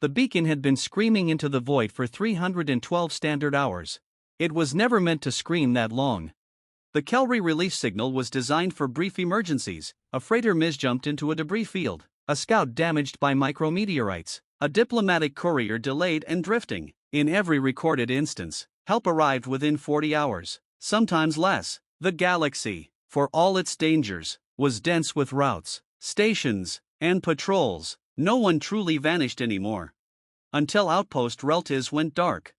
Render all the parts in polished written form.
The beacon had been screaming into the void for 312 standard hours. It was never meant to scream that long. The Kelry release signal was designed for brief emergencies. A freighter misjumped into a debris field, a scout damaged by micrometeorites, a diplomatic courier delayed and drifting. In every recorded instance, help arrived within 40 hours, sometimes less. The galaxy, for all its dangers, was dense with routes, stations, and patrols. No one truly vanished anymore. Until outpost Reltiz went dark.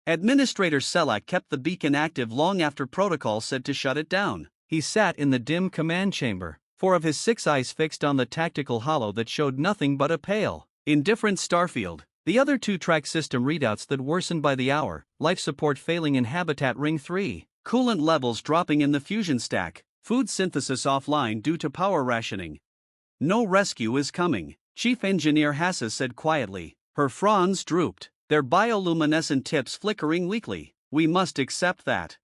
Administrator Selak kept the beacon active long after protocol said to shut it down. He sat in the dim command chamber, 4 of his 6 eyes fixed on the tactical holo that showed nothing but a pale, indifferent starfield. The other 2 track system readouts that worsened by the hour, life support failing in habitat ring 3, coolant levels dropping in the fusion stack, food synthesis offline due to power rationing. No rescue is coming, Chief Engineer Hassa said quietly. Her fronds drooped, their bioluminescent tips flickering weakly. We must accept that.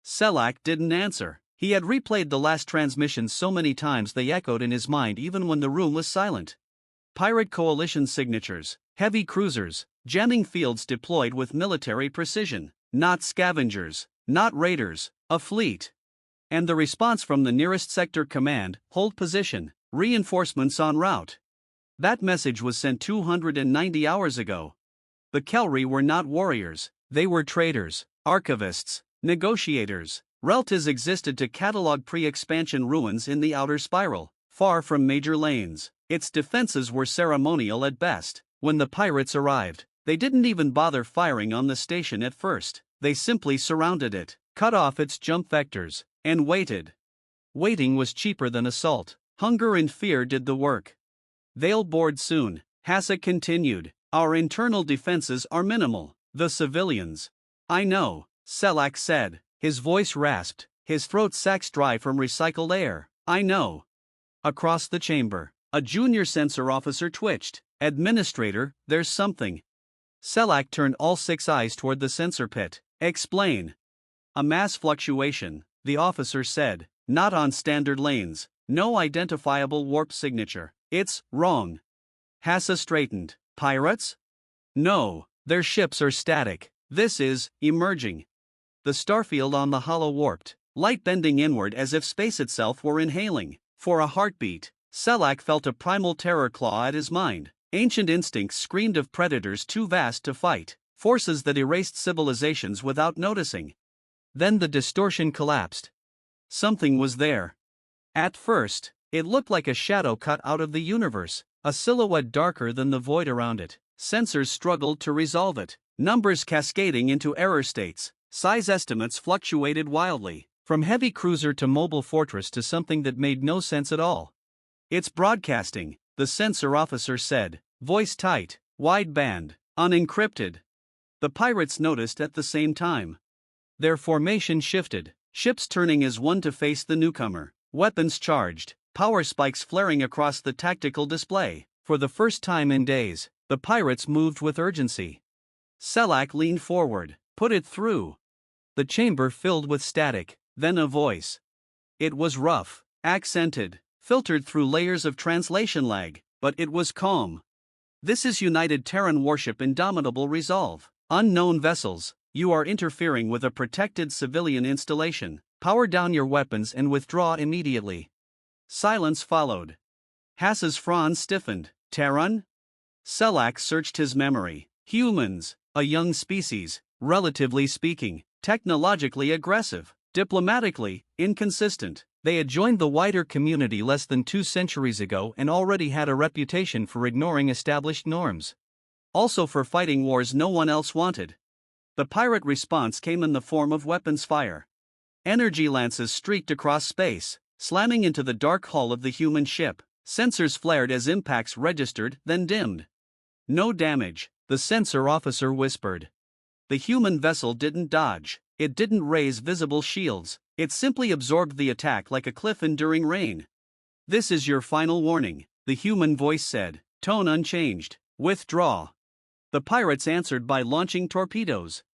Selak didn't answer. He had replayed the last transmissions so many times they echoed in his mind even when the room was silent. Pirate coalition signatures, heavy cruisers, jamming fields deployed with military precision. Not scavengers, not raiders, a fleet. And the response from the nearest sector command: hold position, reinforcements en route. That message was sent 290 hours ago. The Kelry were not warriors, they were traders, archivists, negotiators. Reltiz existed to catalog pre-expansion ruins in the outer spiral, far from major lanes. Its defenses were ceremonial at best. When the pirates arrived, they didn't even bother firing on the station at first. They simply surrounded it, cut off its jump vectors, and waited. Waiting was cheaper than assault. Hunger and fear did the work. They'll board soon, Hassa continued. Our internal defenses are minimal. The civilians. I know, Selak said. His voice rasped, his throat sacs dry from recycled air. I know. Across the chamber, a junior sensor officer twitched. Administrator, there's something. Selak turned all 6 eyes toward the sensor pit. Explain. A mass fluctuation, the officer said. Not on standard lanes. No identifiable warp signature. It's wrong. Hassa straightened. Pirates? No, their ships are static. This is emerging. The starfield on the holo warped, light bending inward as if space itself were inhaling. For a heartbeat, Selak felt a primal terror claw at his mind. Ancient instincts screamed of predators too vast to fight, forces that erased civilizations without noticing. Then the distortion collapsed. Something was there. At first, it looked like a shadow cut out of the universe, a silhouette darker than the void around it. Sensors struggled to resolve it, numbers cascading into error states. Size estimates fluctuated wildly, from heavy cruiser to mobile fortress to something that made no sense at all. It's broadcasting, the sensor officer said, voice tight, wideband, unencrypted. The pirates noticed at the same time. Their formation shifted, ships turning as one to face the newcomer, weapons charged, power spikes flaring across the tactical display. For the first time in days, the pirates moved with urgency. Selak leaned forward. Put it through. The chamber filled with static, then a voice. It was rough, accented, filtered through layers of translation lag, but it was calm. This is United Terran Warship Indomitable Resolve. Unknown vessels, you are interfering with a protected civilian installation. Power down your weapons and withdraw immediately. Silence followed. Hassa's fronds stiffened. Terran? Selak searched his memory. Humans, a young species. Relatively speaking, technologically aggressive, diplomatically inconsistent. They had joined the wider community less than 2 centuries ago and already had a reputation for ignoring established norms. Also for fighting wars no one else wanted. The pirate response came in the form of weapons fire. Energy lances streaked across space, slamming into the dark hull of the human ship. Sensors flared as impacts registered, then dimmed. No damage, the sensor officer whispered. The human vessel didn't dodge, it didn't raise visible shields, it simply absorbed the attack like a cliff enduring rain. This is your final warning, the human voice said, tone unchanged. Withdraw. The pirates answered by launching torpedoes.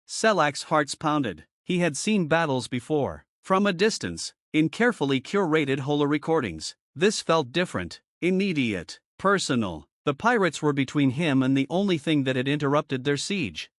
Selak's hearts pounded. He had seen battles before, from a distance, in carefully curated holo recordings. This felt different, immediate, personal. The pirates were between him and the only thing that had interrupted their siege.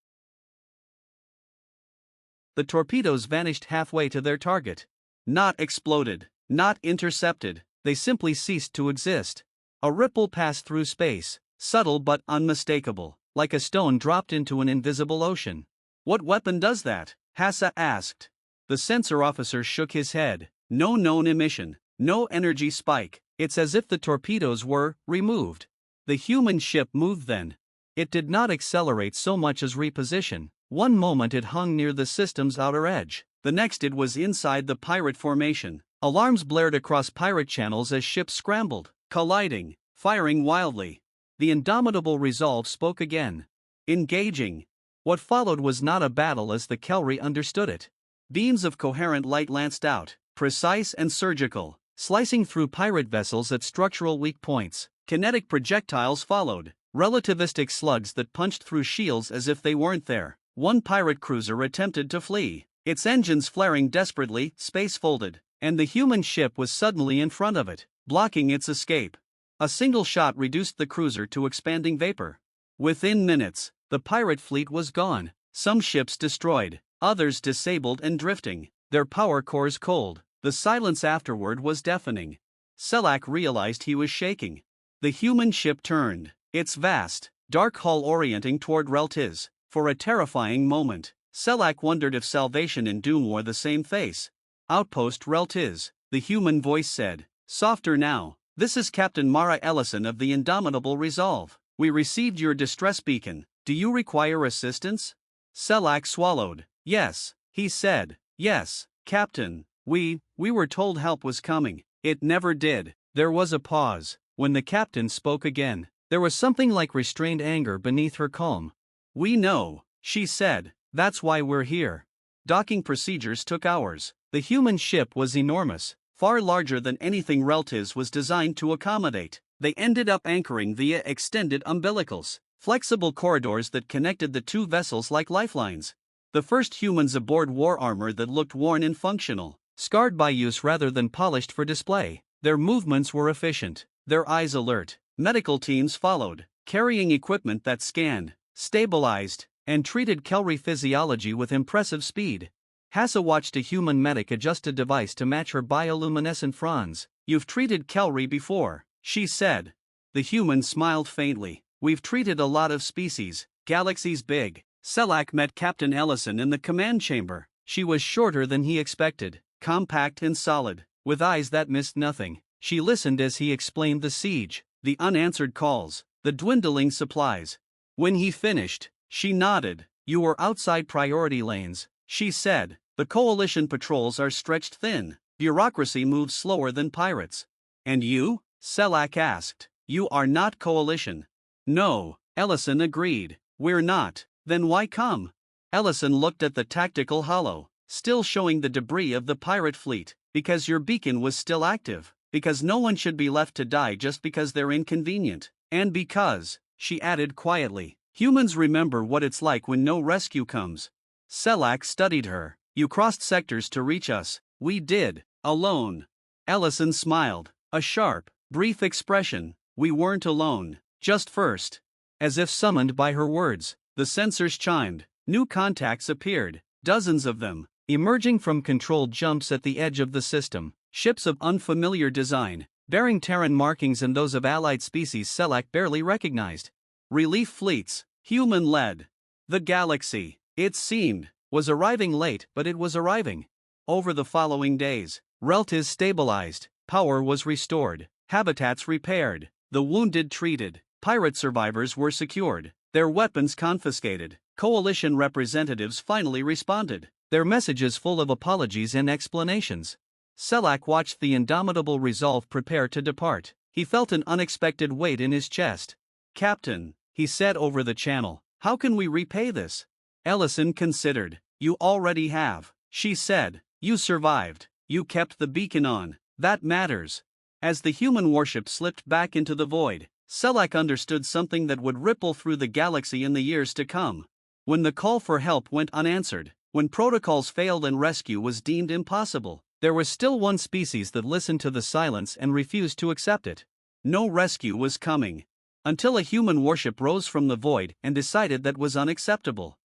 The torpedoes vanished halfway to their target. Not exploded, not intercepted, they simply ceased to exist. A ripple passed through space, subtle but unmistakable, like a stone dropped into an invisible ocean. What weapon does that? Hassa asked. The sensor officer shook his head. No known emission, no energy spike. It's as if the torpedoes were removed. The human ship moved then. It did not accelerate so much as reposition. One moment it hung near the system's outer edge, the next it was inside the pirate formation. Alarms blared across pirate channels as ships scrambled, colliding, firing wildly. The indomitable resolve spoke again. Engaging. What followed was not a battle as the Kelry understood it. Beams of coherent light lanced out, precise and surgical, slicing through pirate vessels at structural weak points. Kinetic projectiles followed, relativistic slugs that punched through shields as if they weren't there. One pirate cruiser attempted to flee, its engines flaring desperately, space folded, and the human ship was suddenly in front of it, blocking its escape. A single shot reduced the cruiser to expanding vapor. Within minutes, the pirate fleet was gone, some ships destroyed, others disabled and drifting, their power cores cold. The silence afterward was deafening. Selak realized he was shaking. The human ship turned, its vast, dark hull orienting toward Reltiz. For a terrifying moment, Selak wondered if salvation and doom wore the same face. Outpost Reltiz, the human voice said, softer now. This is Captain Mara Ellison of the Indomitable Resolve. We received your distress beacon. Do you require assistance? Selak swallowed. Yes, he said. Yes, Captain. We were told help was coming. It never did. There was a pause. When the captain spoke again, there was something like restrained anger beneath her calm. We know, she said. That's why we're here. Docking procedures took hours. The human ship was enormous, far larger than anything Reltiz was designed to accommodate. They ended up anchoring via extended umbilicals, flexible corridors that connected the two vessels like lifelines. The first humans aboard war armor that looked worn and functional, scarred by use rather than polished for display. Their movements were efficient, their eyes alert. Medical teams followed, carrying equipment that scanned, stabilized, and treated Kelry physiology with impressive speed. Hassa watched a human medic adjust a device to match her bioluminescent fronds. You've treated Kelry before, she said. The human smiled faintly. We've treated a lot of species, galaxies big. Selak met Captain Ellison in the command chamber. She was shorter than he expected, compact and solid, with eyes that missed nothing. She listened as he explained the siege, the unanswered calls, the dwindling supplies. When he finished, she nodded. You were outside priority lanes, she said. The coalition patrols are stretched thin. Bureaucracy moves slower than pirates. And you? Selak asked. You are not coalition. No, Ellison agreed. We're not. Then why come? Ellison looked at the tactical holo, still showing the debris of the pirate fleet. Because your beacon was still active. Because no one should be left to die just because they're inconvenient. And because, she added quietly, humans remember what it's like when no rescue comes. Selak studied her. You crossed sectors to reach us. We did, alone. Ellison smiled, a sharp, brief expression. We weren't alone, just first. As if summoned by her words, the sensors chimed. New contacts appeared, dozens of them, emerging from controlled jumps at the edge of the system. Ships of unfamiliar design, bearing Terran markings and those of allied species Selak barely recognized. Relief fleets, human-led. The galaxy, it seemed, was arriving late, but it was arriving. Over the following days, Reltiz stabilized, power was restored, habitats repaired, the wounded treated, pirate survivors were secured, their weapons confiscated. Coalition representatives finally responded, their messages full of apologies and explanations. Selak watched the Indomitable Resolve prepare to depart. He felt an unexpected weight in his chest. Captain, he said over the channel, how can we repay this? Ellison considered. You already have, she said. You survived. You kept the beacon on. That matters. As the human warship slipped back into the void, Selak understood something that would ripple through the galaxy in the years to come. When the call for help went unanswered, when protocols failed and rescue was deemed impossible, there was still one species that listened to the silence and refused to accept it. No rescue was coming. Until a human warship rose from the void and decided that was unacceptable.